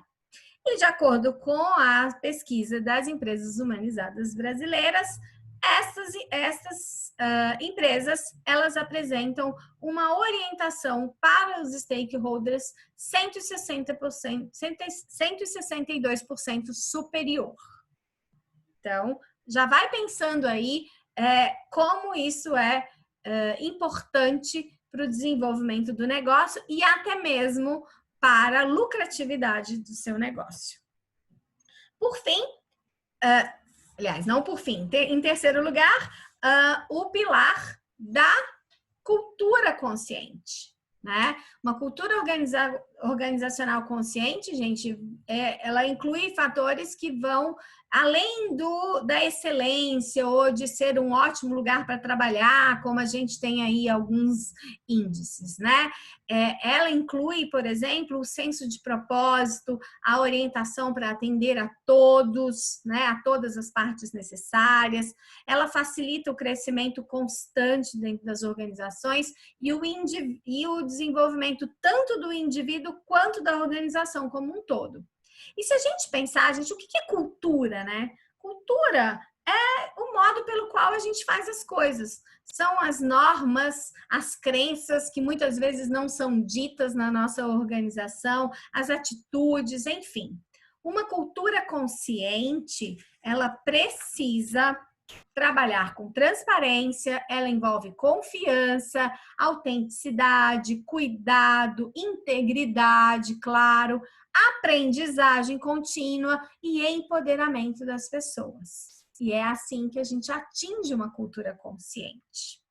E de acordo com a pesquisa das empresas humanizadas brasileiras, essas empresas, elas apresentam uma orientação para os stakeholders 162% superior. Então, já vai pensando aí como isso é importante para o desenvolvimento do negócio e até mesmo para a lucratividade do seu negócio. Por fim, aliás, não por fim, em terceiro lugar, o pilar da cultura consciente, né? Uma cultura organizacional consciente, gente, ela inclui fatores que vão além da excelência ou de ser um ótimo lugar para trabalhar, como a gente tem aí alguns índices, né? Ela inclui, por exemplo, o senso de propósito, a orientação para atender a todos, né? A todas as partes necessárias. Ela facilita o crescimento constante dentro das organizações e o desenvolvimento tanto do indivíduo quanto da organização como um todo. E se a gente pensar, gente, o que é cultura, né? Cultura é o modo pelo qual a gente faz as coisas. São as normas, as crenças que muitas vezes não são ditas na nossa organização, as atitudes, enfim. Uma cultura consciente, ela precisa trabalhar com transparência, ela envolve confiança, autenticidade, cuidado, integridade, claro, aprendizagem contínua e empoderamento das pessoas. E é assim que a gente atinge uma cultura consciente,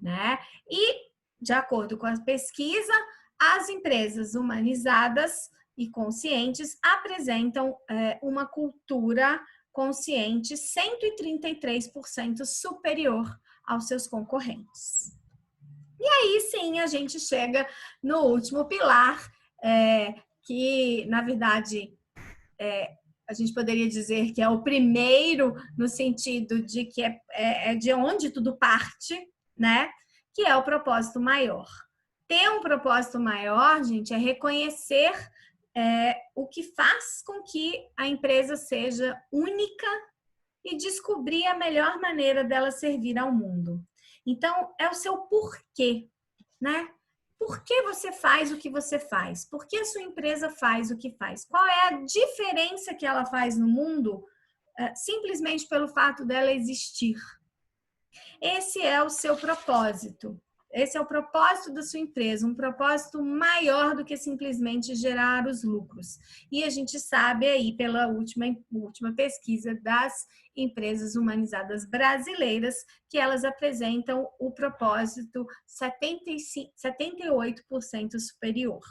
né? E, de acordo com a pesquisa, as empresas humanizadas e conscientes apresentam uma cultura consciente 133% superior aos seus concorrentes. E aí sim a gente chega no último pilar, que na verdade a gente poderia dizer que é o primeiro no sentido de que é de onde tudo parte, né? Que é o propósito maior. Ter um propósito maior, gente, é reconhecer o que faz com que a empresa seja única e descobrir a melhor maneira dela servir ao mundo. Então, é o seu porquê, né? Por que você faz o que você faz? Por que a sua empresa faz o que faz? Qual é a diferença que ela faz no mundo simplesmente pelo fato dela existir? Esse é o seu propósito. Esse é o propósito da sua empresa, um propósito maior do que simplesmente gerar os lucros. E a gente sabe aí pela última pesquisa das empresas humanizadas brasileiras que elas apresentam o propósito 78% superior.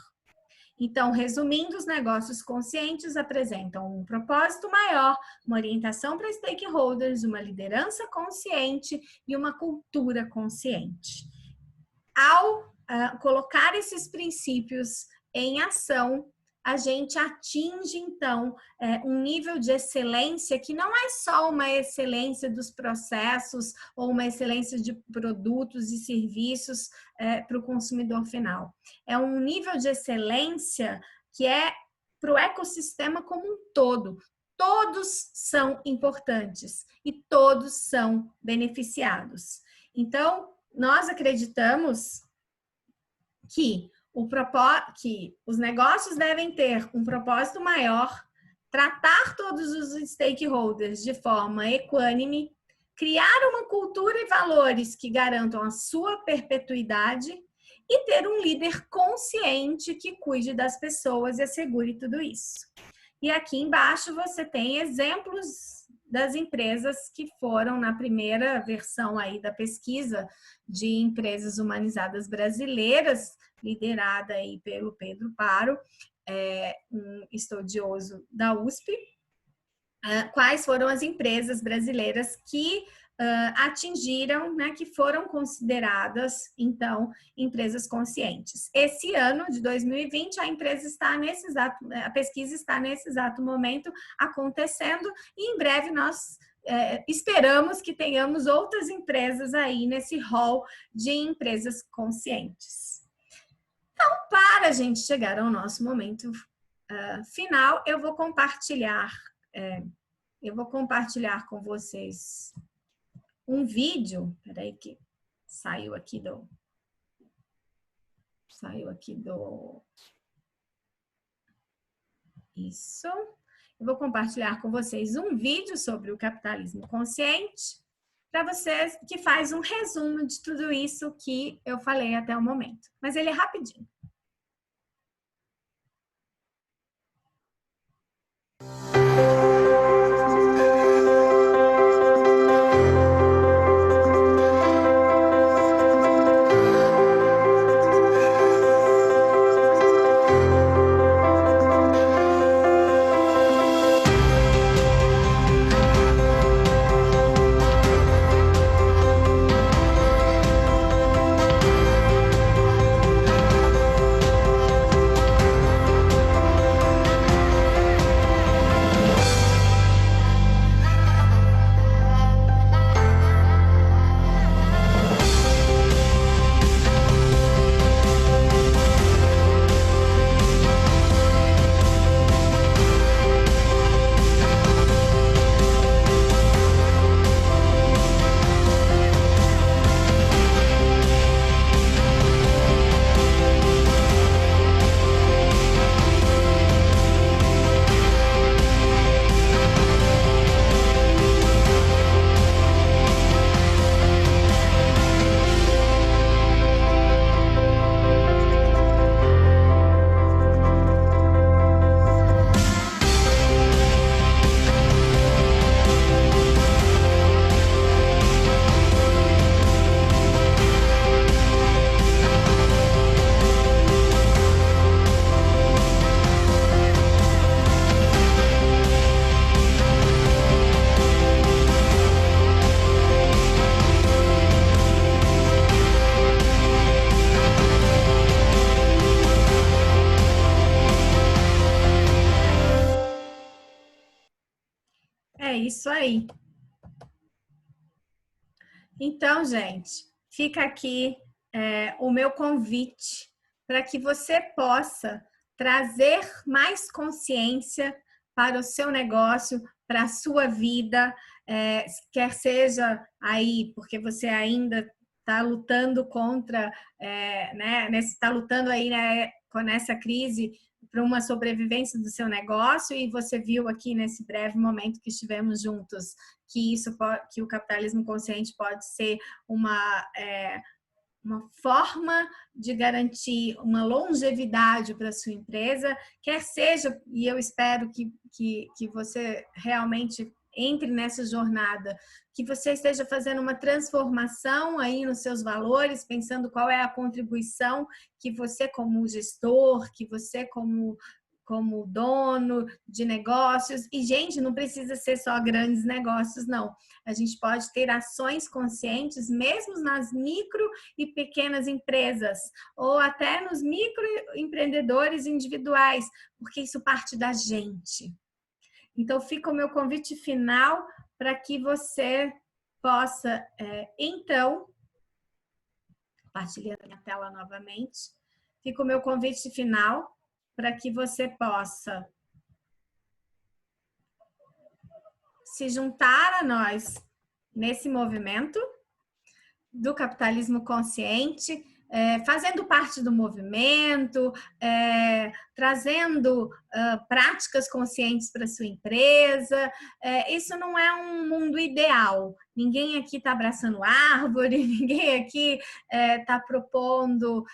Então, resumindo, os negócios conscientes apresentam um propósito maior, uma orientação para stakeholders, uma liderança consciente e uma cultura consciente. Ao colocar esses princípios em ação, a gente atinge, então, um nível de excelência que não é só uma excelência dos processos ou uma excelência de produtos e serviços para o consumidor final. É um nível de excelência que é para o ecossistema como um todo. Todos são importantes e todos são beneficiados. Então, nós acreditamos que os negócios devem ter um propósito maior, tratar todos os stakeholders de forma equânime, criar uma cultura e valores que garantam a sua perpetuidade e ter um líder consciente que cuide das pessoas e assegure tudo isso. E aqui embaixo você tem exemplos das empresas que foram na primeira versão aí da pesquisa de empresas humanizadas brasileiras, liderada aí pelo Pedro Paro, um estudioso da USP. Quais foram as empresas brasileiras que atingiram, né, que foram consideradas, então, empresas conscientes. Esse ano de 2020, a pesquisa está nesse exato momento acontecendo e em breve nós esperamos que tenhamos outras empresas aí nesse hall de empresas conscientes. Então, para a gente chegar ao nosso momento final, eu vou compartilhar com vocês um vídeo, peraí que saiu aqui do isso. Eu vou compartilhar com vocês um vídeo sobre o capitalismo consciente para vocês, que faz um resumo de tudo isso que eu falei até o momento. Mas ele é rapidinho. isso aí. Então, gente, fica aqui o meu convite para que você possa trazer mais consciência para o seu negócio, para a sua vida, quer seja aí porque você ainda está lutando contra, né, está lutando aí, né, com essa crise para uma sobrevivência do seu negócio, e você viu aqui nesse breve momento que estivemos juntos que que o capitalismo consciente pode ser uma forma de garantir uma longevidade para a sua empresa, quer seja, e eu espero que você realmente entre nessa jornada, que você esteja fazendo uma transformação aí nos seus valores, pensando qual é a contribuição que você como gestor, que você como dono de negócios, e gente, não precisa ser só grandes negócios, não. A gente pode ter ações conscientes mesmo nas micro e pequenas empresas, ou até nos microempreendedores individuais, porque isso parte da gente. Então, fica o meu convite final para que você possa, então, compartilhando a minha tela novamente, fica o meu convite final para que você possa se juntar a nós nesse movimento do capitalismo consciente, fazendo parte do movimento, trazendo práticas conscientes para a sua empresa. Isso não é um mundo ideal. Ninguém aqui está abraçando árvore, ninguém aqui está propondo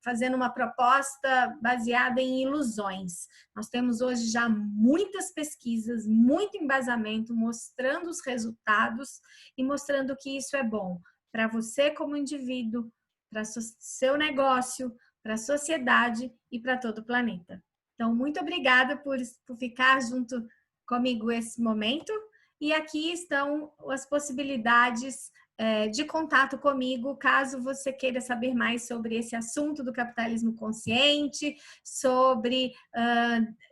fazendo uma proposta baseada em ilusões. Nós temos hoje já muitas pesquisas, muito embasamento, mostrando os resultados e mostrando que isso é bom para você como indivíduo, para seu negócio, para a sociedade e para todo o planeta. Então, muito obrigada por ficar junto comigo esse momento. E aqui estão as possibilidades de contato comigo, caso você queira saber mais sobre esse assunto do capitalismo consciente, sobre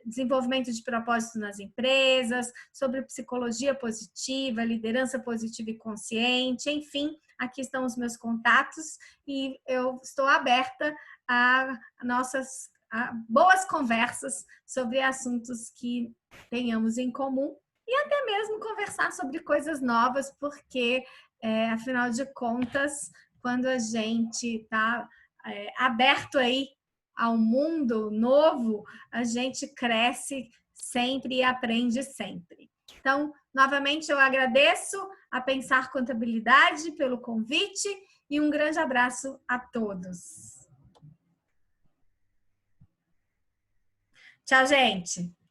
desenvolvimento de propósito nas empresas, sobre psicologia positiva, liderança positiva e consciente, enfim, aqui estão os meus contatos e eu estou aberta a boas conversas sobre assuntos que tenhamos em comum e até mesmo conversar sobre coisas novas, porque afinal de contas, quando a gente está aberto aí ao mundo novo, a gente cresce sempre e aprende sempre. Então, novamente, eu agradeço a Pensar Contabilidade pelo convite e um grande abraço a todos. Tchau, gente!